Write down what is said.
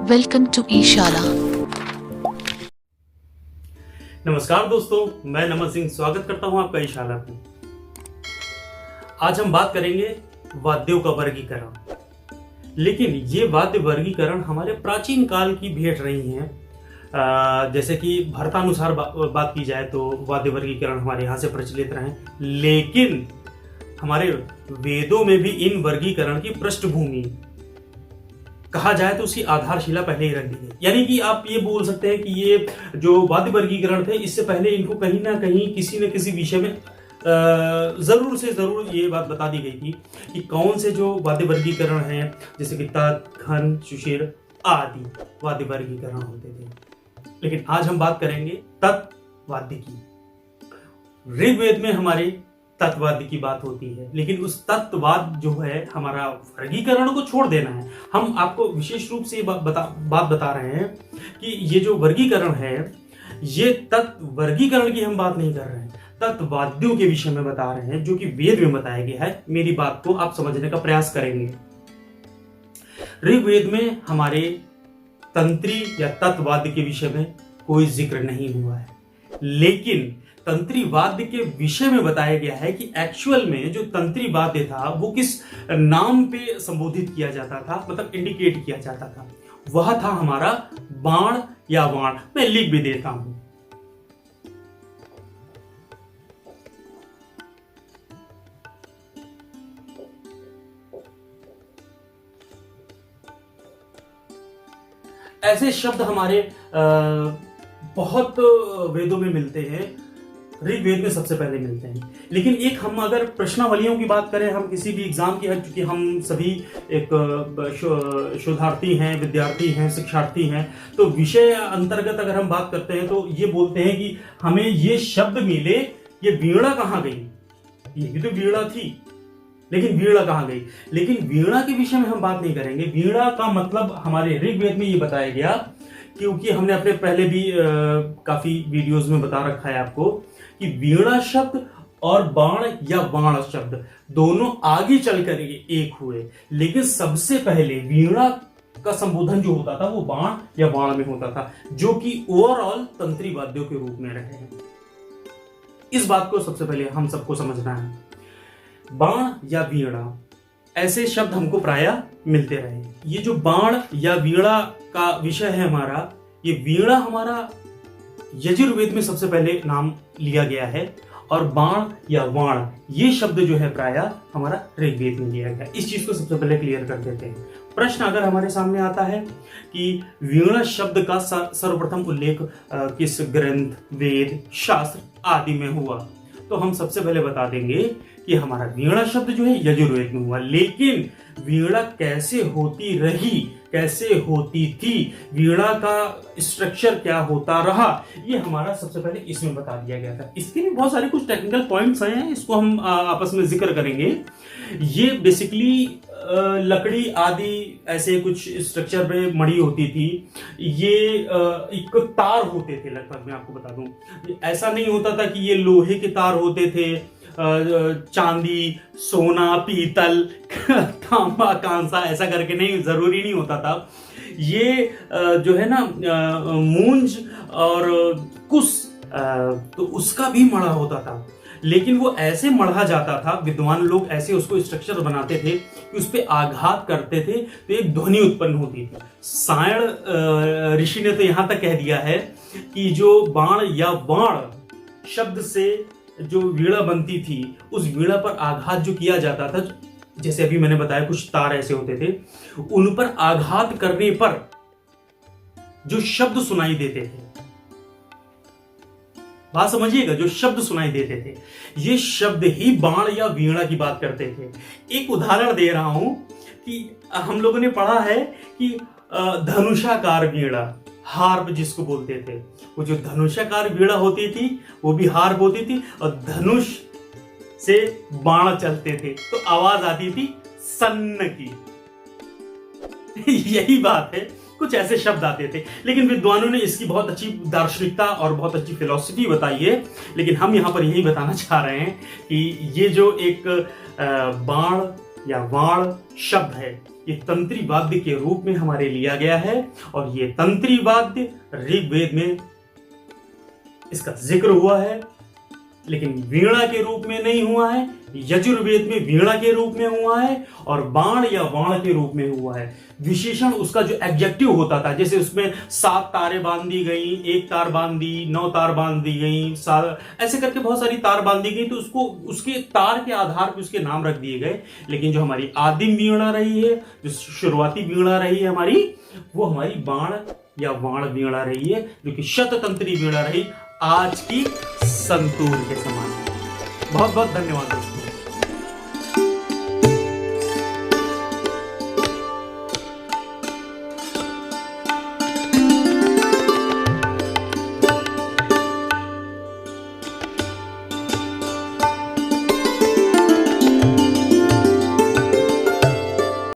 Welcome to E-शाला। नमस्कार दोस्तों, मैं नमन सिंह स्वागत करता हूं आपका ई-शाला में। आज हम बात करेंगे वाद्यों का वर्गीकरण। लेकिन ये वाद्य वर्गीकरण हमारे प्राचीन काल की भेंट रही हैं। जैसे कि भरतानुसार बात की जाए तो वाद्य वर्गीकरण हमारे यहाँ से प्रचलित रहे, लेकिन हमारे वेदों में भी इन वर्गीकरण की पृष्ठभूमि कहा जाए तो उसकी आधारशिला पहले ही रख दी गई। यानी कि आप ये बोल सकते हैं कि ये जो वाद्य वर्गीकरण थे, इससे पहले इनको कहीं ना कहीं किसी न किसी विषय में जरूर से जरूर ये बात बता दी गई थी कि कौन से जो वाद्य वर्गीकरण हैं, जैसे कि तत्, खन, सुषिर आदि वाद्य वर्गीकरण होते थे। लेकिन आज हम बात करेंगे तत्वाद्य की। ऋग्वेद में हमारे तत्वाद्य की बात होती है, लेकिन उस तत्वाद जो है, हमारा वर्गीकरण को छोड़ देना है। हम आपको विशेष रूप से बात बता रहे हैं कि ये जो वर्गीकरण है, ये वर्गीकरण की हम बात नहीं कर रहे हैं, तत्वाद्यों के विषय में बता रहे हैं, जो कि वेद में बताया गया है। मेरी बात को आप समझने का प्रयास करेंगे। ऋग्वेद में हमारे तंत्री या तत्वाद्य के विषय में कोई जिक्र नहीं हुआ है, लेकिन तंत्री वाद्य के विषय में बताया गया है कि एक्चुअल में जो तंत्री वाद्य था वो किस नाम पे संबोधित किया जाता था, मतलब इंडिकेट किया जाता था। वह था हमारा बाण या वाण। मैं लिख भी देता हूं। ऐसे शब्द हमारे बहुत वेदों में मिलते हैं। ऋग्वेद में सबसे पहले मिलते हैं। लेकिन एक हम अगर प्रश्नावलियों की बात करें, हम किसी भी एग्जाम की है, क्योंकि हम सभी एक शोधार्थी हैं, विद्यार्थी हैं, शिक्षार्थी हैं, तो विषय अंतर्गत अगर हम बात करते हैं तो ये बोलते हैं कि हमें ये शब्द मिले, ये वीणा कहाँ गई। ये भी तो वीणा थी, लेकिन वीणा कहाँ गई। लेकिन वीणा के विषय में हम बात नहीं करेंगे। वीणा का मतलब हमारे ऋग्वेद में ये बताया गया, क्योंकि हमने अपने पहले भी काफी वीडियोस में बता रखा है आपको कि वीणा शब्द और बाण या बाण शब्द दोनों आगे चलकर एक हुए, लेकिन सबसे पहले वीणा का संबोधन जो होता था वो बाण या बाण में होता था, जो कि ओवरऑल तंत्री वाद्यों के रूप में रहे हैं। इस बात को सबसे पहले हम सबको समझना है। बाण या वीणा ऐसे शब्द हमको प्रायः मिलते रहे। ये जो बाण या वीणा का विषय है हमारा, ये वीणा हमारा यजुर्वेद में सबसे पहले नाम लिया गया है, और बाण या वाण ये शब्द जो है प्रायः हमारा ऋग्वेद में लिया गया। इस चीज को सबसे पहले क्लियर कर देते हैं। प्रश्न अगर हमारे सामने आता है कि वीणा शब्द का सर्वप्रथम उल्लेख किस ग्रंथ, वेद, शास्त्र आदि में हुआ, तो हम सबसे पहले बता देंगे कि हमारा वीणा शब्द जो है यजुर्वेद में हुआ। लेकिन वीणा कैसे होती रही, कैसे होती थी, वीणा का स्ट्रक्चर क्या होता रहा, ये हमारा सबसे पहले इसमें बता दिया गया था। इसके लिए बहुत सारे कुछ टेक्निकल पॉइंट्स हैं, इसको हम आपस में जिक्र करेंगे। ये बेसिकली लकड़ी आदि ऐसे कुछ स्ट्रक्चर में मड़ी होती थी। ये एक तार होते थे, लगभग मैं आपको बता दूं, ऐसा नहीं होता था कि ये लोहे के तार होते थे, चांदी, सोना, पीतल, तांबा, कांसा, ऐसा करके नहीं, जरूरी नहीं होता था। ये जो है ना मूंज और कुश, तो उसका भी मढ़ा होता था, लेकिन वो ऐसे मढ़ा जाता था, विद्वान लोग ऐसे उसको स्ट्रक्चर बनाते थे कि उस पे आघात करते थे तो एक ध्वनि उत्पन्न होती थी। सायण ऋषि ने तो यहां तक कह दिया है कि जो बाण या वाण शब्द से जो वीणा बनती थी, उस वीणा पर आघात जो किया जाता था, जैसे अभी मैंने बताया कुछ तार ऐसे होते थे, उन पर आघात करने पर जो शब्द सुनाई देते थे, बात समझिएगा, जो शब्द सुनाई देते थे, ये शब्द ही बाण या वीणा की बात करते थे। एक उदाहरण दे रहा हूं कि हम लोगों ने पढ़ा है कि धनुषाकार वीणा, हार्प जिसको बोलते थे, वो जो धनुषाकार वीणा होती थी वो भी हार्प होती थी, और धनुष से बाण चलते थे तो आवाज आती थी सन्न की। यही बात है, कुछ ऐसे शब्द आते थे। लेकिन विद्वानों ने इसकी बहुत अच्छी दार्शनिकता और बहुत अच्छी फिलॉसफी बताई है। लेकिन हम यहां पर यही बताना चाह रहे हैं कि ये जो एक बाण या वाण शब्द है, ये तंत्री वाद्य के रूप में हमारे लिया गया है और ये तंत्री वाद्य ऋग्वेद में इसका जिक्र हुआ है, लेकिन वीणा के रूप में नहीं हुआ है। यजुर्वेद में वीणा के रूप में हुआ है और बाण या वाण के रूप में हुआ है। विशेषण उसका जो एडजेक्टिव होता था, जैसे उसमें 7 तारें बांध दी गई, 1 तार बांध दी, 9 तार बांध दी गई, ऐसे करके बहुत सारी तार बांध दी गई, तो उसको उसके तार के आधार पर उसके नाम रख दिए गए। लेकिन जो हमारी आदिम वीणा रही है, जो शुरुआती वीणा रही है हमारी, वो हमारी बाण या वाण वीणा रही है, जो कि शततंत्री वीणा रही, आज की संतूर के समान। बहुत बहुत धन्यवाद।